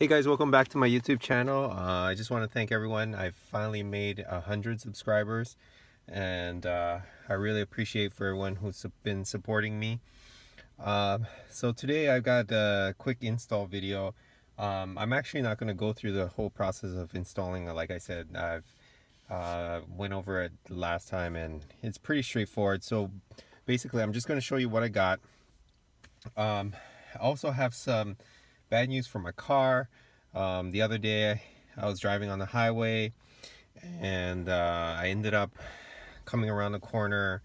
Hey guys, welcome back to my YouTube channel. I just want to thank everyone. I've finally made 100 subscribers, and I really appreciate for everyone who's been supporting me. So today I've got a quick install video. I'm actually not going to go through the whole process of installing. Like I said, I've went over it last time, and it's pretty straightforward. So basically, I'm just going to show you what I got. I also have some bad news for my car. The other day I was driving on the highway, and I ended up coming around the corner,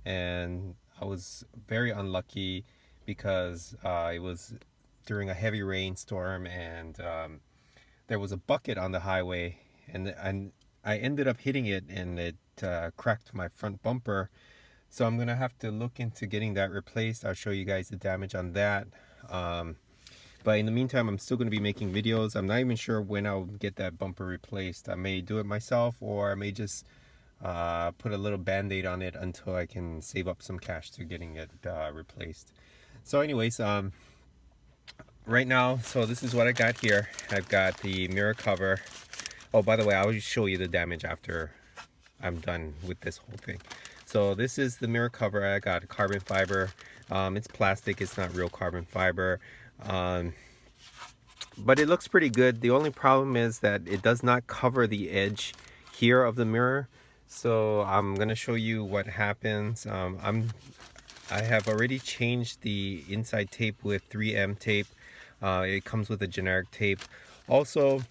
and I was very unlucky because it was during a heavy rainstorm, and there was a bucket on the highway, and I ended up hitting it, and it cracked my front bumper. So I'm gonna have to look into getting that replaced. I'll show you guys the damage on that. But in the meantime, I'm still going to be making videos. I'm not even sure when I'll get that bumper replaced. I may do it myself, or I may just put a little band-aid on it until I can save up some cash to getting it replaced. So anyways, right now, so this is what I got here. I've got the mirror cover. Oh, by the way, I'll just show you the damage after I'm done with this whole thing. So this is the mirror cover. I got carbon fiber. It's plastic, it's not real carbon fiber. But it looks pretty good. The only problem is that it does not cover the edge here of the mirror. So I'm gonna show you what happens. I have already changed the inside tape with 3M tape. It comes with a generic tape. Also,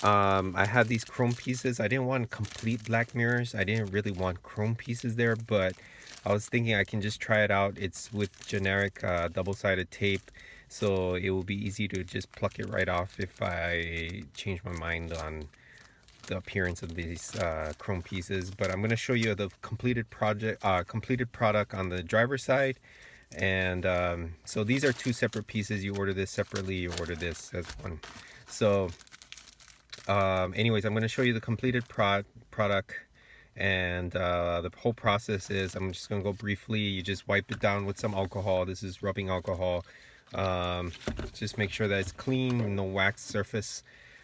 I have these chrome pieces. I didn't want complete black mirrors. I didn't really want chrome pieces there, but I was thinking I can just try it out. It's with generic double-sided tape, so it will be easy to just pluck it right off if I change my mind on the appearance of these chrome pieces. But I'm going to show you the completed product on the driver's side. And so these are two separate pieces. You order this separately, you order this as one. So anyways, I'm going to show you the completed product, and the whole process is, I'm just going to go briefly. You just wipe it down with some alcohol. This is rubbing alcohol. Just make sure that it's clean, no wax surface,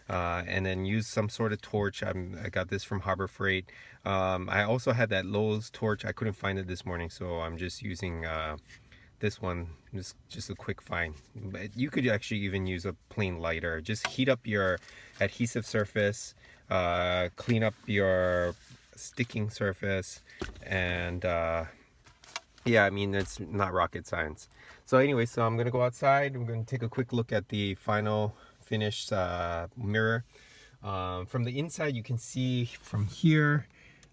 and then use some sort of torch. I got this from Harbor Freight. I also had that Lowe's torch. I couldn't find it this morning, so I'm just using this one. Just a quick find. But you could actually even use a plain lighter. Just heat up your adhesive surface, clean up your sticking surface, and yeah, I mean, it's not rocket science. So anyway, so I'm gonna go outside. I'm gonna take a quick look at the final finished mirror. From the inside, you can see from here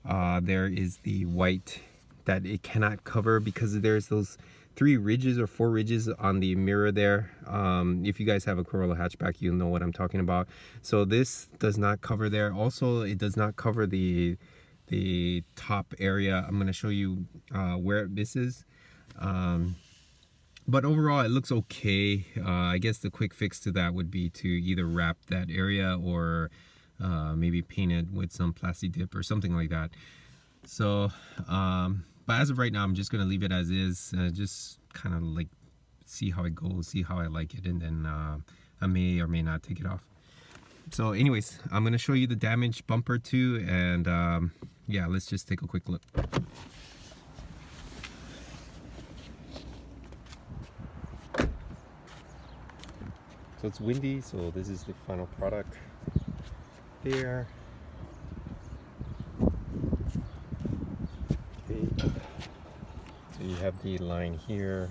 there is the white that it cannot cover because there's those 3 ridges or 4 ridges on the mirror there. If you guys have a Corolla hatchback, you'll know what I'm talking about. So this does not cover there. Also, it does not cover the top area. I'm going to show you where it misses. But overall, it looks okay. I guess the quick fix to that would be to either wrap that area or maybe paint it with some plasti dip or something like that. So but as of right now, I'm just going to leave it as is, just kind of like see how it goes, see how I like it, and then I may or may not take it off. So anyways, I'm going to show you the damaged bumper too, and yeah, let's just take a quick look. So it's windy, so this is the final product there. Okay. So you have the line here,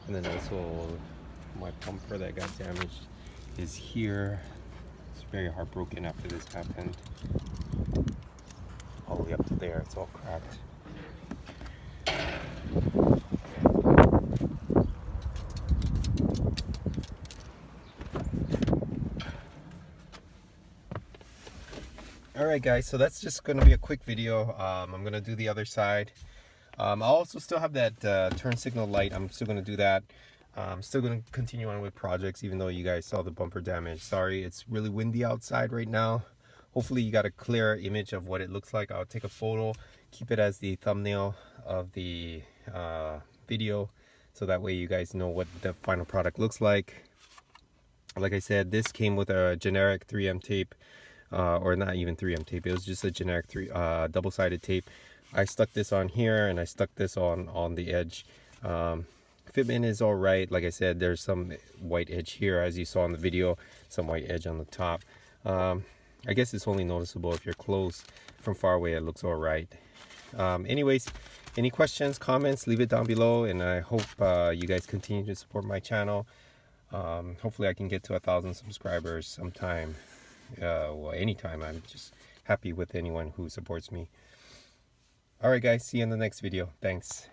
and then also my bumper that got damaged is here. It's very heartbroken after this happened. All the way up to there, it's all cracked. Alright guys, so that's just going to be a quick video. I'm going to do the other side. I'll also still have that turn signal light. I'm still going to do that. I'm still going to continue on with projects even though you guys saw the bumper damage. Sorry, it's really windy outside right now. Hopefully you got a clear image of what it looks like. I'll take a photo, keep it as the thumbnail of the video, so that way you guys know what the final product looks like. Like I said, this came with a generic 3M tape, or not even 3M tape. It was just a generic double-sided tape. I stuck this on here and I stuck this on the edge. Fitment is all right. Like I said, there's some white edge here, as you saw in the video, some white edge on the top. I guess it's only noticeable if you're close. From far away, it looks all right. Anyways, any questions, comments, leave it down below, and I hope you guys continue to support my channel. Hopefully I can get to 1,000 subscribers sometime. Well, anytime. I'm just happy with anyone who supports me. Alright guys, see you in the next video. Thanks.